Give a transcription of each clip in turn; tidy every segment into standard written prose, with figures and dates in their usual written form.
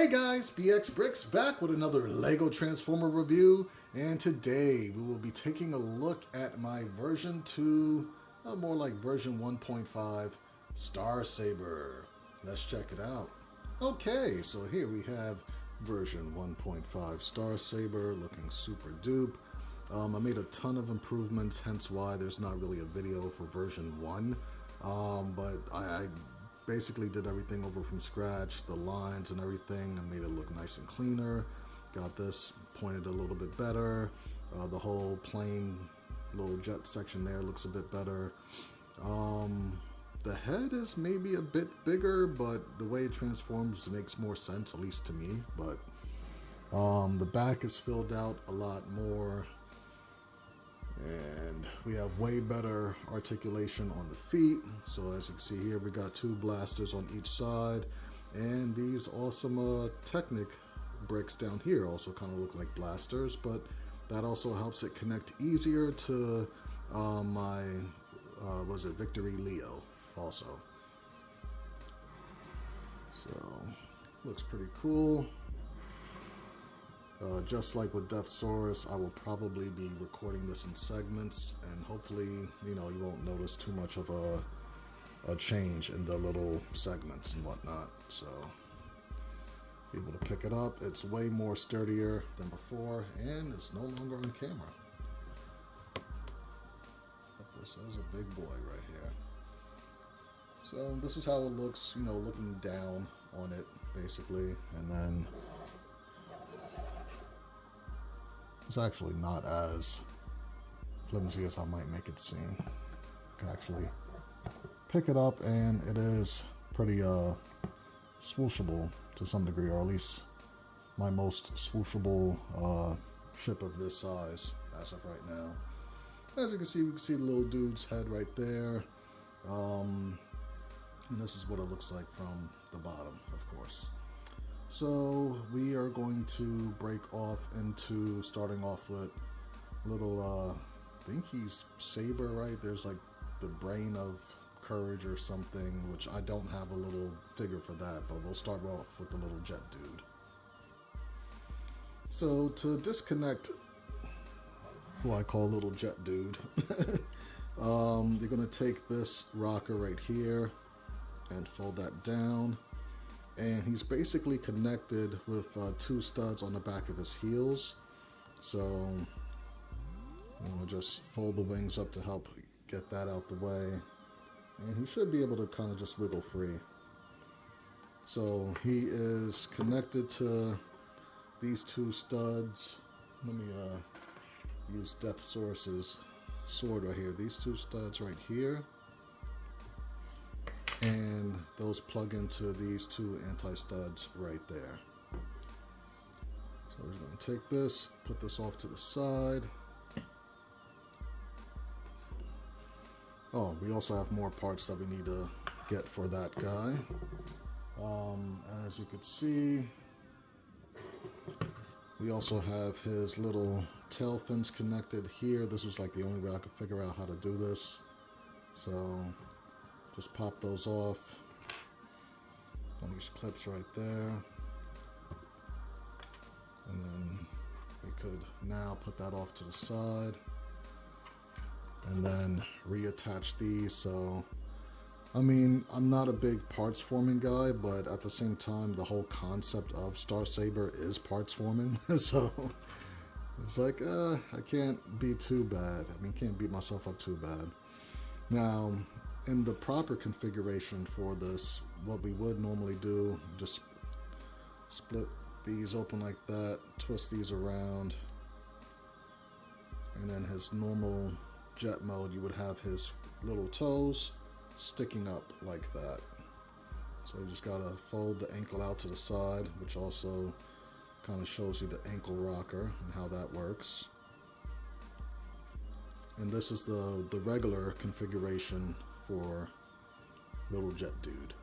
Hey guys, Brix back with another LEGO Transformer review, and today we will be taking a look at my version 2, more like version 1.5 Star Saber. Let's check it out. Okay, so here we have version 1.5 Star Saber looking super dupe. I made a ton of improvements, hence why there's not really a video for version 1, but I basically did everything over from scratch, the lines and everything. I made it look nice and cleaner. Got this pointed a little bit better. The whole plane little jet section there looks a bit better. The head is maybe a bit bigger, but the way it transforms makes more sense, at least to me. But the back is filled out a lot more. And we have way better articulation on the feet. So as you can see here, we got 2 blasters on each side. And these awesome Technic bricks down here also kind of look like blasters, but that also helps it connect easier to my, was it Victory Leo also. So, looks pretty cool. Just like with Deathsaurus, I will probably be recording this in segments, and hopefully, you won't notice too much of a change in the little segments and whatnot. So, be able to pick it up. It's way more sturdier than before, and it's no longer on camera. But this is a big boy right here. So, this is how it looks, looking down on it, basically, and then it's actually not as flimsy as I might make it seem. I can actually pick it up, and it is pretty swooshable to some degree, or at least my most swooshable ship of this size as of right now. As you can see, we can see the little dude's head right there. And this is what it looks like from the bottom, of course. So we are going to break off into starting off with little, I think he's Saber, right? There's like the brain of courage or something, which I don't have a little figure for that, but we'll start off with the little jet dude. So to disconnect who I call little jet dude, you're gonna take this rocker right here and fold that down. And he's basically connected with 2 studs on the back of his heels. So just fold the wings up to help get that out the way. And he should be able to kind of just wiggle free. So he is connected to these 2 studs. Let me use Deathsaurus's sword right here. These 2 studs right here. And those plug into these 2 anti-studs right there. So we're going to take this, put this off to the side. Oh, we also have more parts that we need to get for that guy. As you can see, we also have his little tail fins connected here. This was like the only way I could figure out how to do this. So just pop those off on these clips right there. And then we could now put that off to the side and then reattach these. So, I mean, I'm not a big parts forming guy, but at the same time, the whole concept of Star Saber is parts forming. So it's like, I can't be too bad. I mean, can't beat myself up too bad. Now, in the proper configuration for this, what we would normally do, just split these open like that, twist these around, and then his normal jet mode, you would have his little toes sticking up like that. So you just gotta fold the ankle out to the side, which also kind of shows you the ankle rocker and how that works. And this is the regular configuration for little jet dude.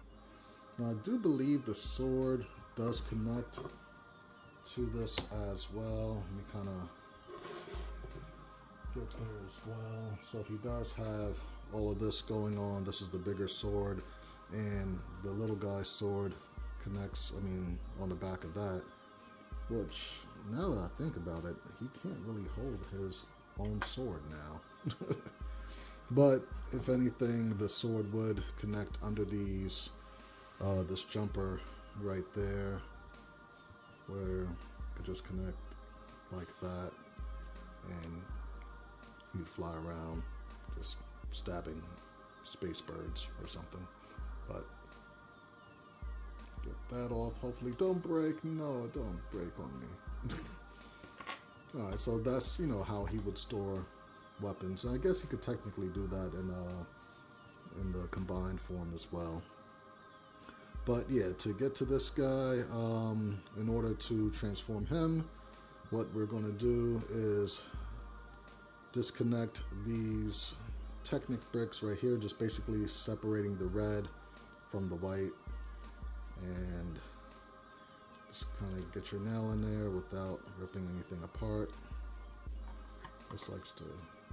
Now I do believe the sword does connect to this as well. Let me kind of get there as well. So he does have all of this going on. This is the bigger sword, and the little guy's sword connects, I mean, on the back of that, which, now that I think about it, he can't really hold his own sword now. But if anything, the sword would connect under these, this jumper right there, where it could just connect like that, and you'd fly around just stabbing space birds or something. But get that off. Hopefully, don't break. No, don't break on me. All right, so that's, you know, how he would store weapons. I guess he could technically do that in the combined form as well. But yeah, to get to this guy, in order to transform him, what we're going to do is disconnect these Technic bricks right here, just basically separating the red from the white, and just kind of get your nail in there without ripping anything apart. This likes to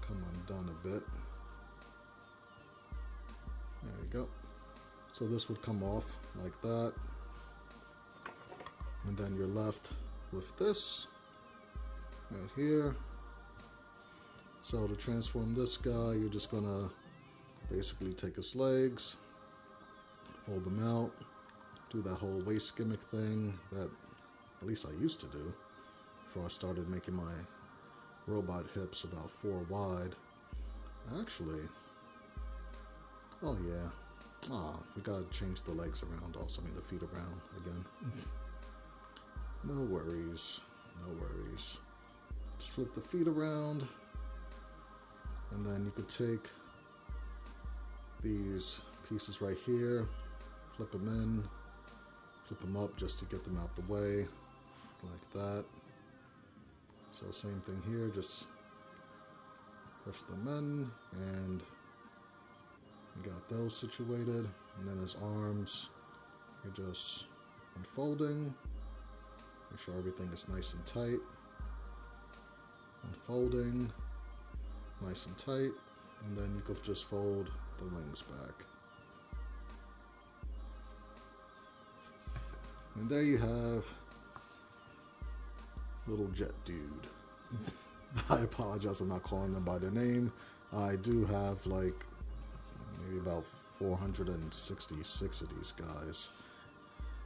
come undone a bit. There you go. So this would come off like that, and then you're left with this right here. So to transform this guy, you're just gonna basically take his legs, fold them out, do that whole waist gimmick thing that at least I used to do before I started making my robot hips about 4 wide. Actually, oh yeah, we gotta change the legs around also, I mean the feet around again. No worries, no worries. Just flip the feet around, and then you could take these pieces right here, flip them in, flip them up just to get them out the way, like that. So same thing here, just push them in, and you got those situated. And then his arms, you're just unfolding, make sure everything is nice and tight, unfolding, nice and tight, and then you could just fold the wings back. And there you have little jet dude. I apologize, I'm not calling them by their name. I do have like maybe about 466 of these guys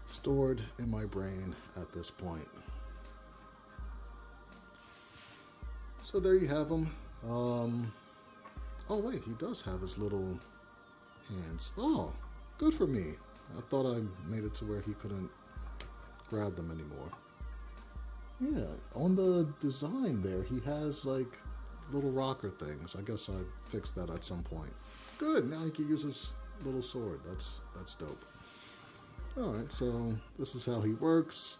stored in my brain at this point. So there you have them. Oh wait, he does have his little hands. Oh, good for me. I thought I made it to where he couldn't grab them anymore. Yeah, on the design there, he has like little rocker things. I guess I fixed that at some point. Good, now he can use his little sword. That's dope. All right, so this is how he works.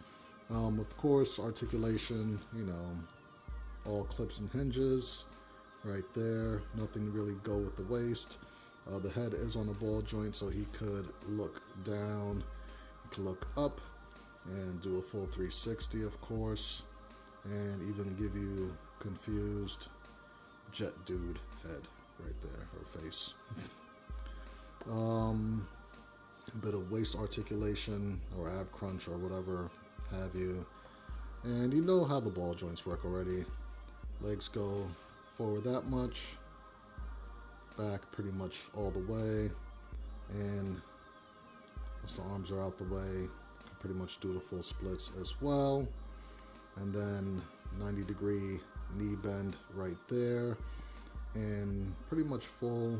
Of course, articulation, you know, all clips and hinges right there. Nothing to really go with the waist. The head is on a ball joint, so he could look down, he could look up, and do a full 360, of course, and even give you confused jet dude head right there, or face. A bit of waist articulation or ab crunch or whatever have you. And you know how the ball joints work already. Legs go forward that much, back pretty much all the way, and once the arms are out the way, you can pretty much do the full splits as well. And then 90-degree knee bend right there, and pretty much full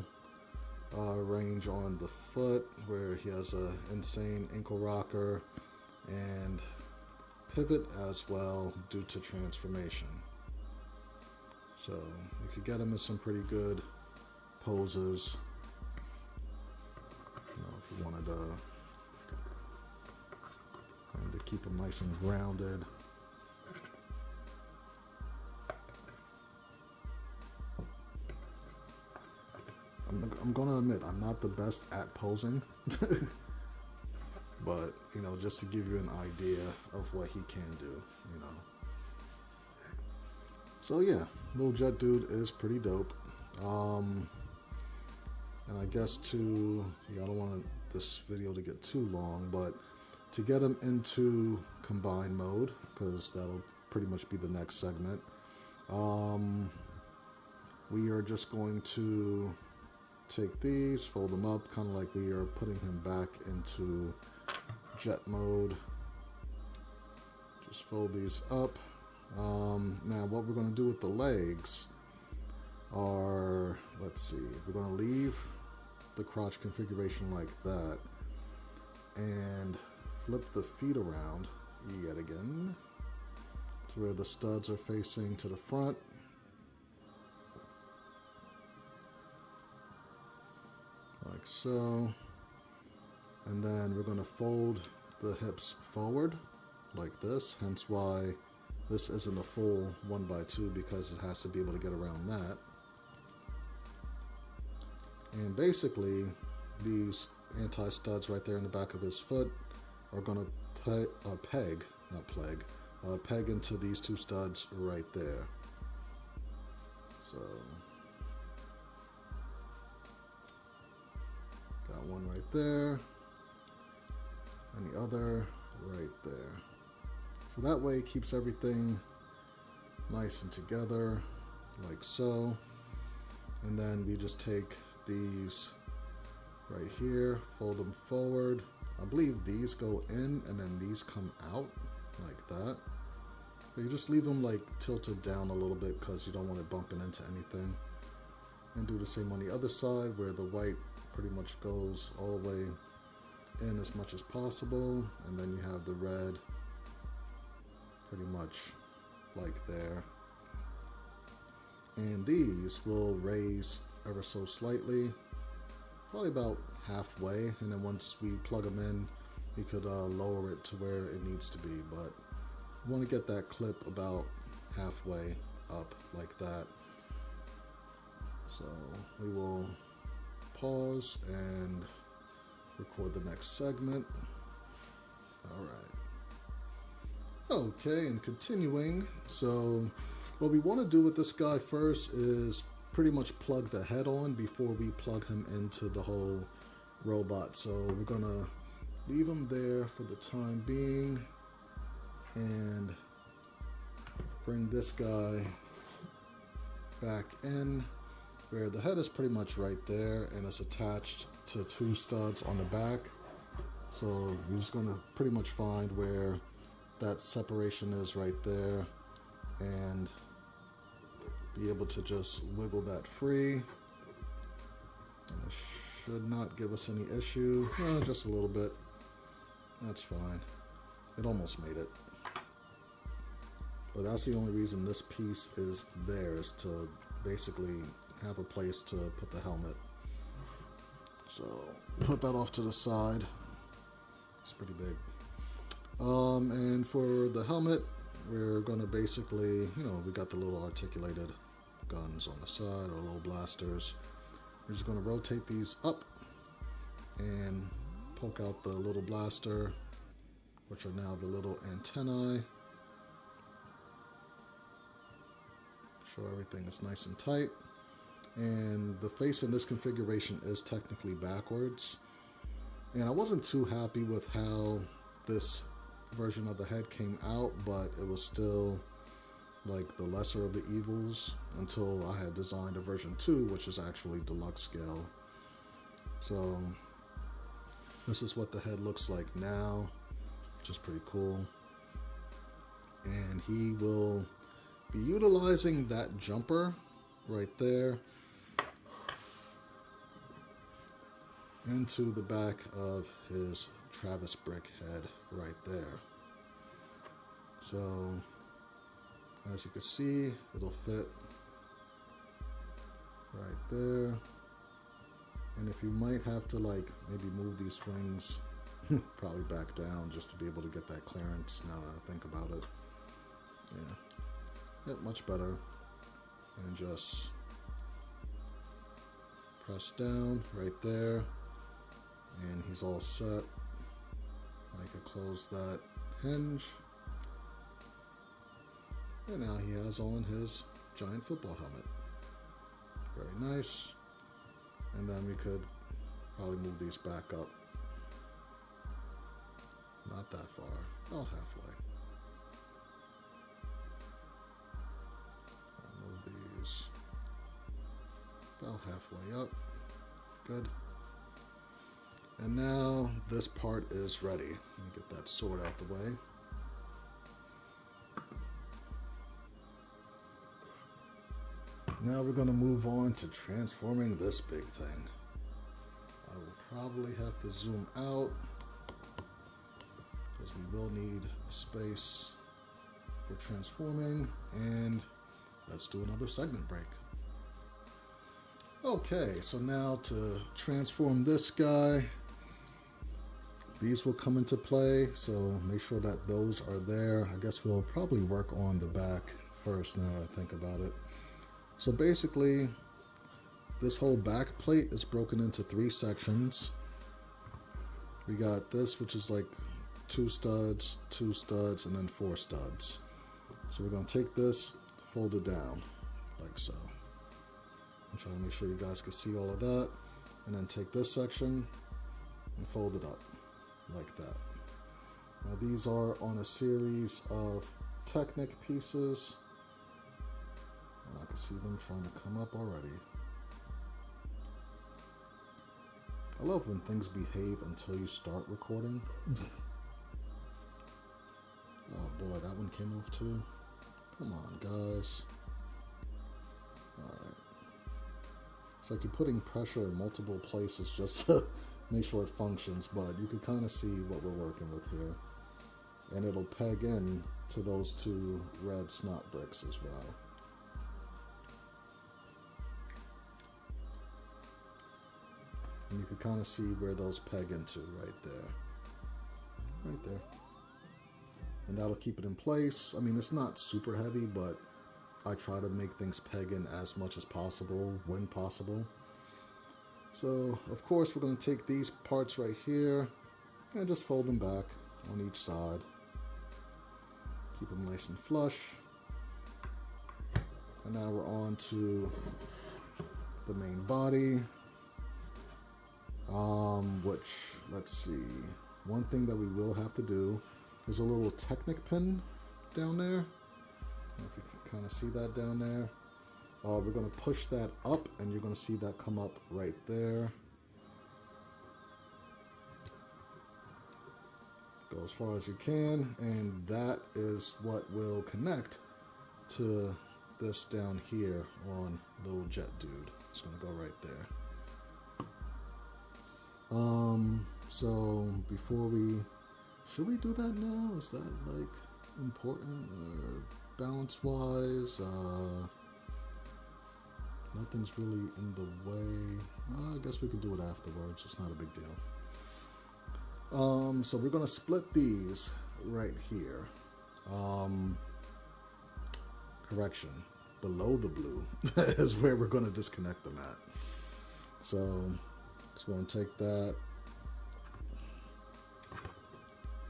range on the foot, where he has a insane ankle rocker and pivot as well due to transformation. So you could get him in some pretty good poses, you know, if you wanted to keep him nice and grounded. I'm gonna admit, I'm not the best at posing, but, you know, just to give you an idea of what he can do, you know. So yeah, little jet dude is pretty dope. And I guess I don't want this video to get too long, but to get him into combine mode, because that'll pretty much be the next segment, we are just going to take these, fold them up, kind of like we are putting him back into jet mode. Just fold these up. Now what we're going to do with the legs are, let's see, we're going to leave the crotch configuration like that and flip the feet around yet again to where the studs are facing to the front. Like so. And then we're going to fold the hips forward like this, hence why this isn't a full 1x2, because it has to be able to get around that. And basically these anti-studs right there in the back of his foot are going to peg into these two studs right there. So got one right there and the other right there. So that way it keeps everything nice and together like so. And then we just take these right here, fold them forward. I believe these go in and then these come out like that. But you just leave them like tilted down a little bit because you don't want it bumping into anything. And do the same on the other side where the white pretty much goes all the way in as much as possible. And then you have the red pretty much like there. And these will raise ever so slightly, probably about halfway, and then once we plug them in we could lower it to where it needs to be, but we want to get that clip about halfway up like that. So we will pause and record the next segment. All right. Okay, and continuing, so what we want to do with this guy first is pretty much plug the head on before we plug him into the whole robot. So we're gonna leave him there for the time being and bring this guy back in where the head is pretty much right there and it's attached to two studs on the back. So we're just gonna pretty much find where that separation is right there and be able to just wiggle that free. And it should not give us any issue. Just a little bit. That's fine. It almost made it. But that's the only reason this piece is there, is to basically have a place to put the helmet. So put that off to the side. It's pretty big. And for the helmet, we're gonna basically, we got the little articulated guns on the side, or little blasters. We're just gonna rotate these up and poke out the little blaster, which are now the little antennae. Sure everything is nice and tight. And the face in this configuration is technically backwards. And I wasn't too happy with how this version of the head came out, but it was still like the lesser of the evils until I had designed a version 2, which is actually deluxe scale. So this is what the head looks like now, which is pretty cool. And he will be utilizing that jumper right there into the back of his Travis Brick head right there. So as you can see, it'll fit right there. And if you might have to like maybe move these wings probably back down just to be able to get that clearance, now that I think about it. Yeah, much better. And just press down right there and he's all set. I could close that hinge. And now he has on his giant football helmet. Very nice. And then we could probably move these back up Not that far, about halfway. Move these about halfway up. Good. And now this part is ready. Let me get that sword out the way. Now we're going to move on to transforming this big thing. I will probably have to zoom out because we will need space for transforming, and let's do another segment break. Okay, so now to transform this guy, these will come into play, so make sure that those are there. I guess we'll probably work on the back first now that I think about it. So basically, this whole back plate is broken into 3 sections. We got this, which is like 2 studs, 2 studs, and then 4 studs. So we're going to take this, fold it down, like so. I'm trying to make sure you guys can see all of that. And then take this section and fold it up, like that. Now these are on a series of Technic pieces. I can see them trying to come up already. I love when things behave until you start recording. Oh boy, that one came off too. Come on, guys. Alright. It's like you're putting pressure in multiple places just to make sure it functions, but you can kind of see what we're working with here. And it'll peg in to those 2 red snot bricks as well. And you can kind of see where those peg into right there. Right there. And that'll keep it in place. I mean, it's not super heavy, but I try to make things peg in as much as possible when possible. So, of course, we're going to take these parts right here and just fold them back on each side. Keep them nice and flush. And now we're on to the main body. Which, let's see, one thing that we will have to do is a little Technic pin down there. I don't know if you can kind of see that down there. We're going to push that up, and you're going to see that come up right there. Go as far as you can, and that is what will connect to this down here on little jet dude. It's going to go right there. So before should we do that now? Is that like important balance wise? Nothing's really in the way. I guess we could do it afterwards. It's not a big deal. So we're gonna split these right here. Correction, below the blue is where we're gonna disconnect them at. So just want to take that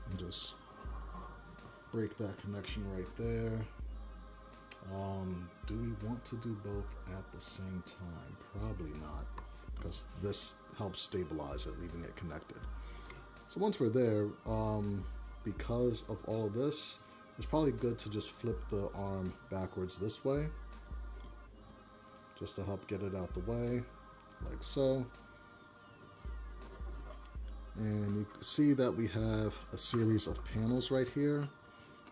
and just break that connection right there. Do we want to do both at the same time? Probably not, because this helps stabilize it, leaving it connected. So once we're there, because of all of this, it's probably good to just flip the arm backwards this way, just to help get it out the way, like so. And you can see that we have a series of panels right here.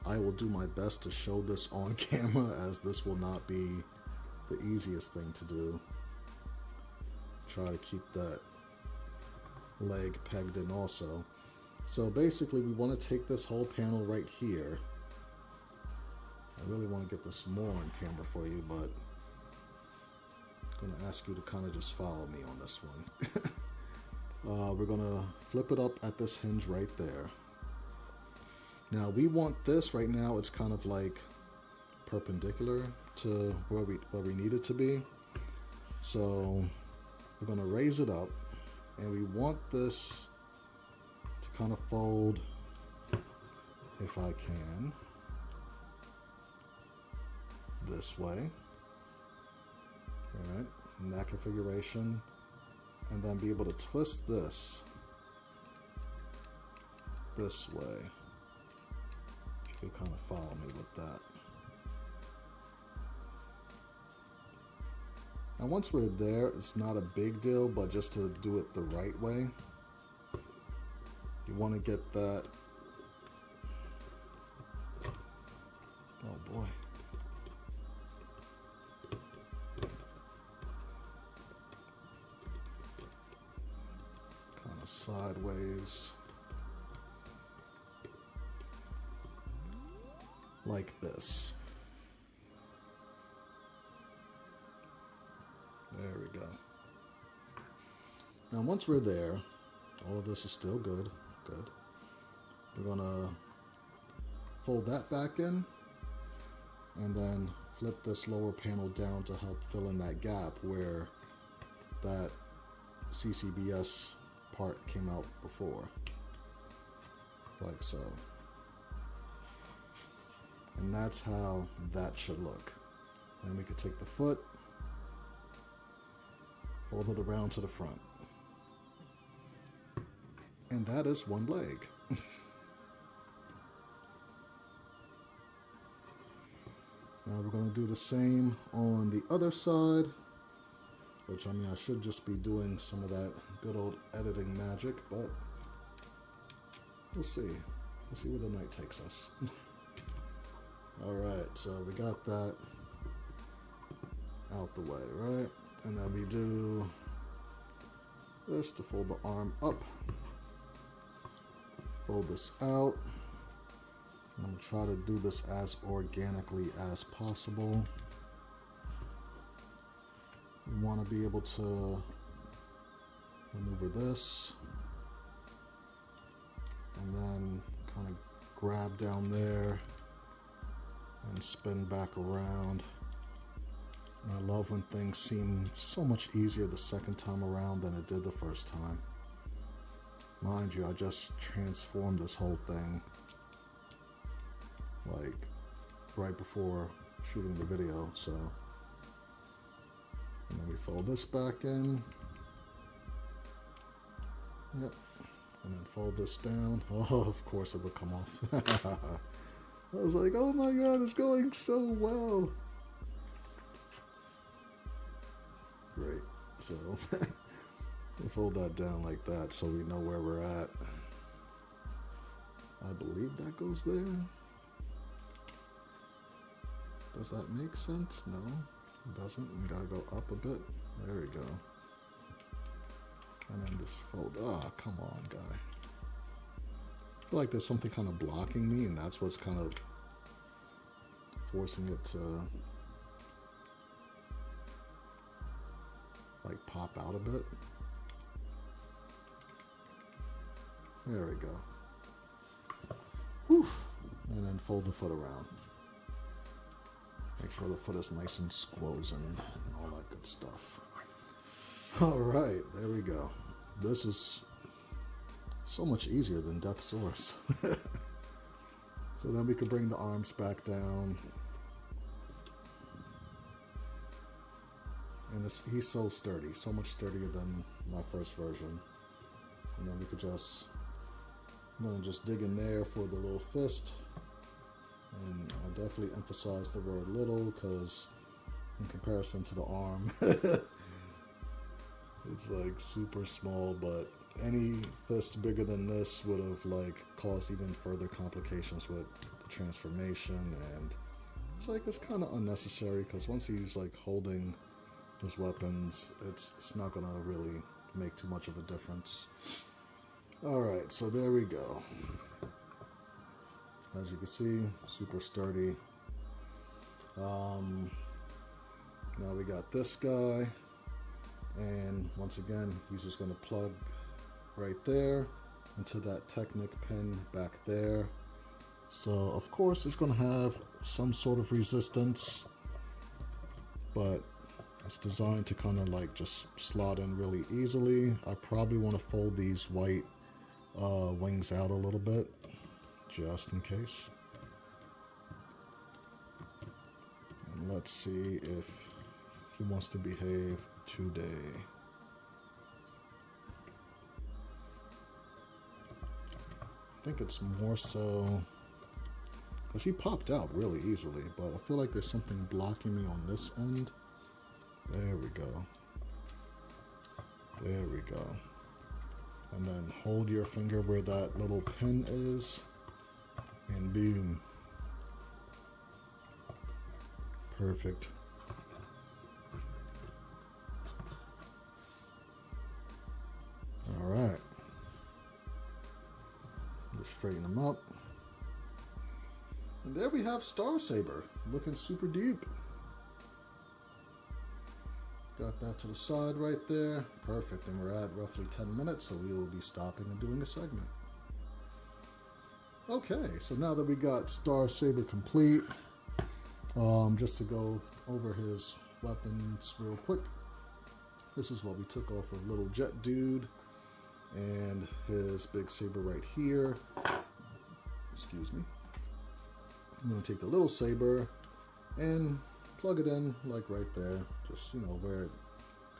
I will do my best to show this on camera, as this will not be the easiest thing to do. Try to keep that leg pegged in also. So basically we want to take this whole panel right here. I really want to get this more on camera for you, but I'm going to ask you to kind of just follow me on this one. We're going to flip it up at this hinge right there. Now we want this right now, it's kind of like perpendicular to where we need it to be. So we're going to raise it up, and we want this to kind of fold, if I can, this way. All right, in that configuration. And then be able to twist this this way. You kind of follow me with that. Now once we're there, it's not a big deal, but just to do it the right way, you want to get that. Oh boy. Kind of sideways. Like this. There we go. Now once we're there, all of this is still good. Good. We're gonna fold that back in and then flip this lower panel down to help fill in that gap where that CCBS part came out before. Like so. And that's how that should look. Then we could take the foot, fold it around to the front. And that is one leg. Now we're going to do the same on the other side, which I mean I should just be doing some of that good old editing magic, but we'll see. We'll see where the night takes us. Alright, so we got that out the way, right? And then we do this to fold the arm up. Fold this out. I'm going to try to do this as organically as possible. We want to be able to maneuver this and then kind of grab down there and spin back around. And I love when things seem so much easier the second time around than it did the first time. Mind you, I just transformed this whole thing like right before shooting the video, so. And then we fold this back in. Yep. And then fold this down. Oh, of course it would come off. I was like, oh my god, it's going so well. Great. So we fold that down like that so we know where we're at. I believe that goes there. Does that make sense? No, it doesn't. We gotta go up a bit. There we go. And then just fold. Ah, come on, guy. I feel like there's something kind of blocking me, and that's what's kind of forcing it to like pop out a bit. There we go. Whew. And then fold the foot around. Make sure the foot is nice and squozen and all that good stuff. All right, there we go. This is so much easier than Death's Source. So then we can bring the arms back down. And he's so sturdy, so much sturdier than my first version. And then we could just, I'm gonna just dig in there for the little fist. And I definitely emphasize the word little because in comparison to the arm, it's like super small, but any fist bigger than this would have like caused even further complications with the transformation, and it's like it's kind of unnecessary because once he's like holding his weapons, it's not gonna really make too much of a difference. All right, so there we go. As you can see, super sturdy. Now we got this guy, and once again, he's just going to plug right there into that Technic pin back there. So of course it's going to have some sort of resistance, but it's designed to kind of like just slot in really easily. I probably want to fold these white wings out a little bit, just in case. And let's see if he wants to behave today. I think it's more so because he popped out really easily, but I feel like there's something blocking me on this end. There we go. There we go. And then hold your finger where that little pin is, and boom. Perfect. All right. Just straighten them up. And there we have Star Saber, looking super deep. Got that to the side right there. Perfect. And we're at roughly 10 minutes, so we will be stopping and doing a segment. Okay, so now that we got Star Saber complete, just to go over his weapons real quick. This is what we took off of Little Jet Dude and his big saber right here. Excuse me. I'm going to take the little saber and plug it in like right there, just, you know, where it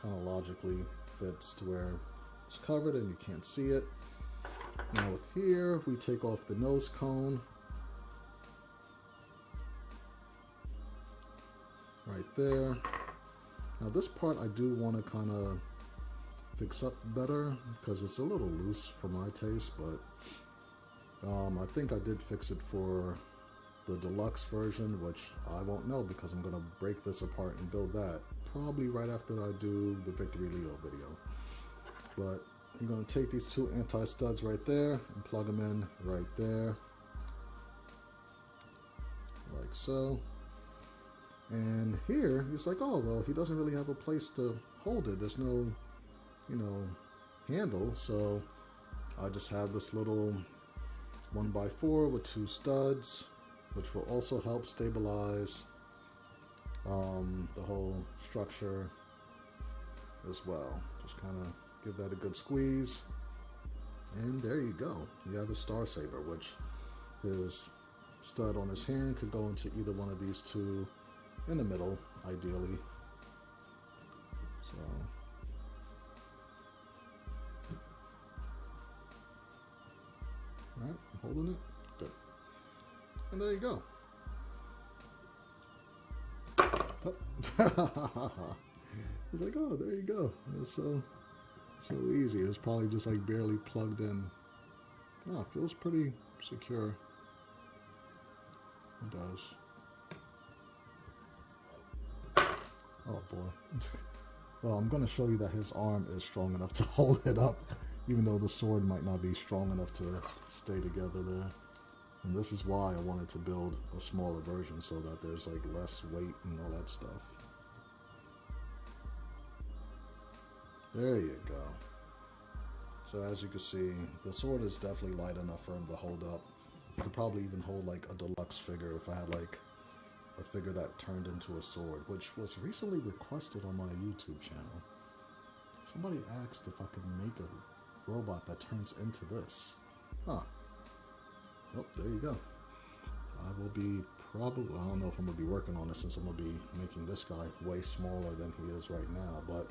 kind of logically fits to where it's covered and you can't see it. Now with here, we take off the nose cone right there. Now this part I do want to kind of fix up better because it's a little loose for my taste, but I think I did fix it for the deluxe version, which I won't know because I'm going to break this apart and build that probably right after I do the Victory Leo video. But I'm going to take these two anti-studs right there and plug them in right there, like so. And here, it's like, oh, well, he doesn't really have a place to hold it. There's no, you know, handle. So I just have this little 1x4 with two studs, which will also help stabilize the whole structure as well. Just kind of give that a good squeeze. And there you go. You have a Star Saber, which his stud on his hand could go into either one of these two in the middle, ideally. So all right, holding it. Good. And there you go. Oh. It's like, oh, there you go. It's so easy. It's probably just like barely plugged in. Oh, it feels pretty secure. It does. Oh boy. Well, I'm going to show you that his arm is strong enough to hold it up, even though the sword might not be strong enough to stay together there. And this is why I wanted to build a smaller version, so that there's like less weight and all that stuff. There you go. So as you can see, the sword is definitely light enough for him to hold up. He could probably even hold like a deluxe figure if I had like a figure that turned into a sword, which was recently requested on my YouTube channel. Somebody asked if I could make a robot that turns into this. Huh. Oh, there you go. I will be probably, I don't know if I'm going to be working on this since I'm going to be making this guy way smaller than he is right now, but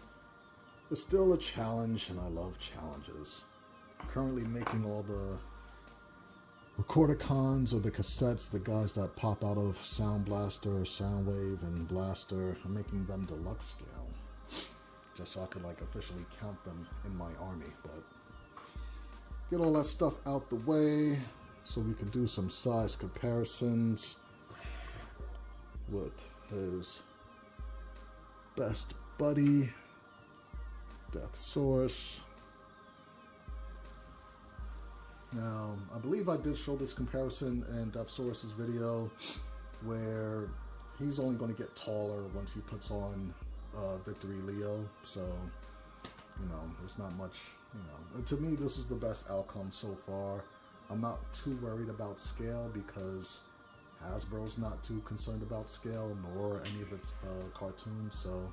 it's still a challenge and I love challenges. I'm currently making all the Recordicons or the cassettes, the guys that pop out of Sound Blaster, Soundwave, and Blaster. I'm making them deluxe scale, just so I could like officially count them in my army. But get all that stuff out the way so we can do some size comparisons with his best buddy, Death Source. Now, I believe I did show this comparison in Death Source's video, where he's only going to get taller once he puts on Victory Leo. So, you know, it's not much, you know. To me, this is the best outcome so far. I'm not too worried about scale because Hasbro's not too concerned about scale, nor any of the cartoons. So,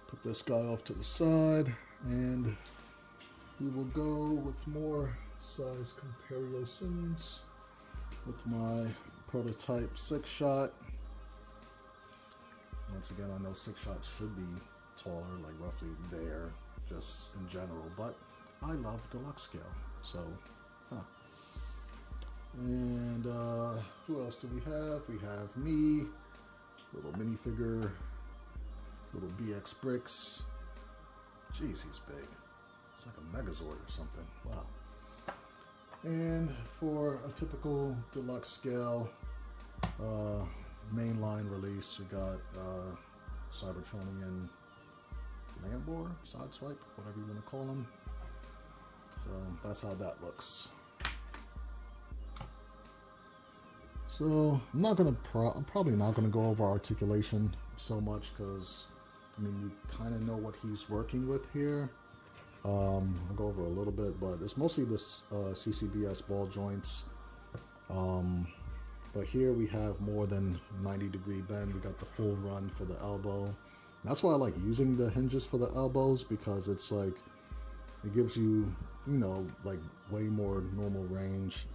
put this guy off to the side, and we will go with more size comparisons with my prototype 6-shot. Once again, I know 6-shot should be taller, like roughly there, just in general, but I love deluxe scale. So, huh. And who else do we have? We have me, little minifigure, little BX Brix. Jeez, he's big. It's like a Megazord or something. Wow. And for a typical deluxe scale mainline release, we got Cybertronian Lambor, Sideswipe, whatever you want to call him. So that's how that looks. So I'm probably not gonna go over articulation so much because I mean you kind of know what he's working with here. I'll go over a little bit, but it's mostly this CCBS ball joints. But here we have more than 90-degree bend. We got the full run for the elbow. That's why I like using the hinges for the elbows, because it's like it gives you, you know, like way more normal range.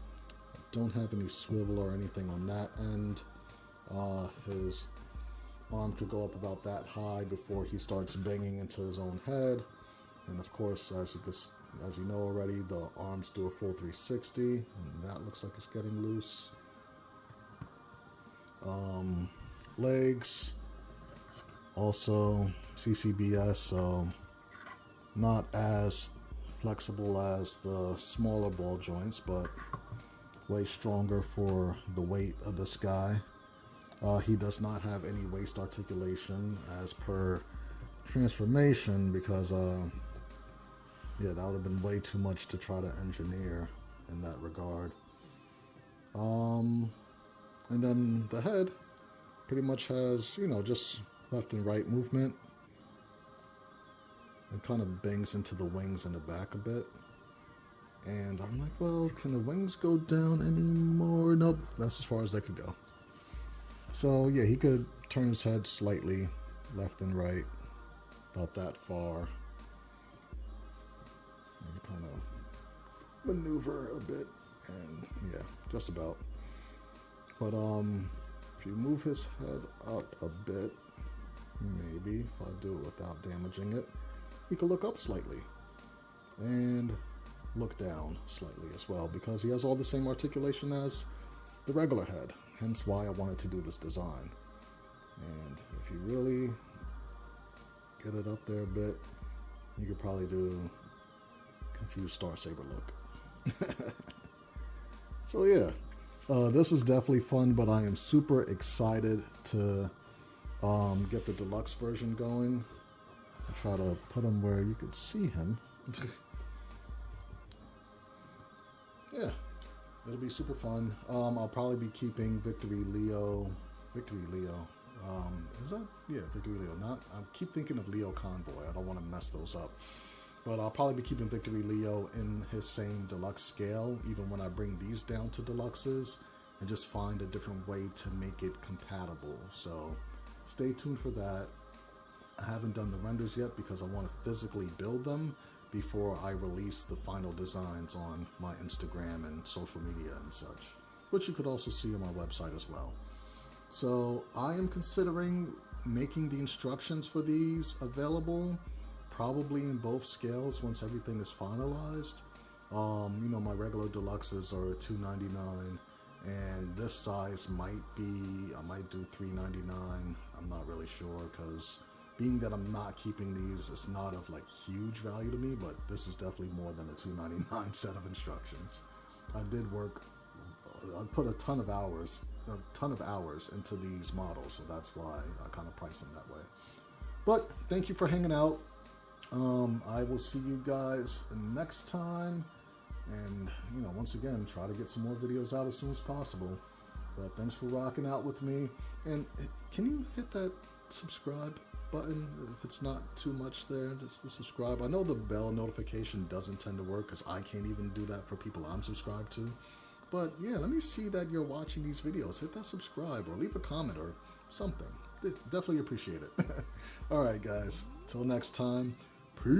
Don't have any swivel or anything on that end. His arm could go up about that high before he starts banging into his own head. And of course, as you know already, the arms do a full 360, and that looks like it's getting loose. Legs, also CCBS, so not as flexible as the smaller ball joints, but way stronger for the weight of this guy. He does not have any waist articulation as per transformation, because yeah, that would have been way too much to try to engineer in that regard. And then the head pretty much has, you know, just left and right movement. It kind of bangs into the wings in the back a bit. And I'm like, well, can the wings go down anymore? Nope, that's as far as they could go. So yeah, he could turn his head slightly left and right, about that far. And kind of maneuver a bit, and yeah, just about. But if you move his head up a bit, maybe if I do it without damaging it, he could look up slightly and look down slightly as well, because he has all the same articulation as the regular head, hence why I wanted to do this design. And if you really get it up there a bit, you could probably do confused Star Saber look. So yeah, this is definitely fun, but I am super excited to get the deluxe version going. I'll try to put him where you could see him. Yeah, it'll be super fun. I'll probably be keeping Victory Leo. Is that? Yeah, Victory Leo. I keep thinking of Leo Convoy. I don't want to mess those up. But I'll probably be keeping Victory Leo in his same deluxe scale, even when I bring these down to deluxes, and just find a different way to make it compatible. So stay tuned for that. I haven't done the renders yet because I want to physically build them before I release the final designs on my Instagram and social media and such, which you could also see on my website as well. So I am considering making the instructions for these available, probably in both scales once everything is finalized. You know, my regular deluxes are $2.99, and this size I might do $3.99. I'm not really sure, because being that I'm not keeping these, it's not of like huge value to me, but this is definitely more than a $2.99 set of instructions. I put a ton of hours into these models, so that's why I kind of price them that way. But thank you for hanging out. I will see you guys next time, and you know, once again, try to get some more videos out as soon as possible. But thanks for rocking out with me, and can you hit that subscribe button if it's not too much there, just to subscribe. I know the bell notification doesn't tend to work because I can't even do that for people I'm subscribed to, but yeah, let me see that you're watching these videos. Hit that subscribe or leave a comment or something. Definitely appreciate it. All right guys, till next time, peace.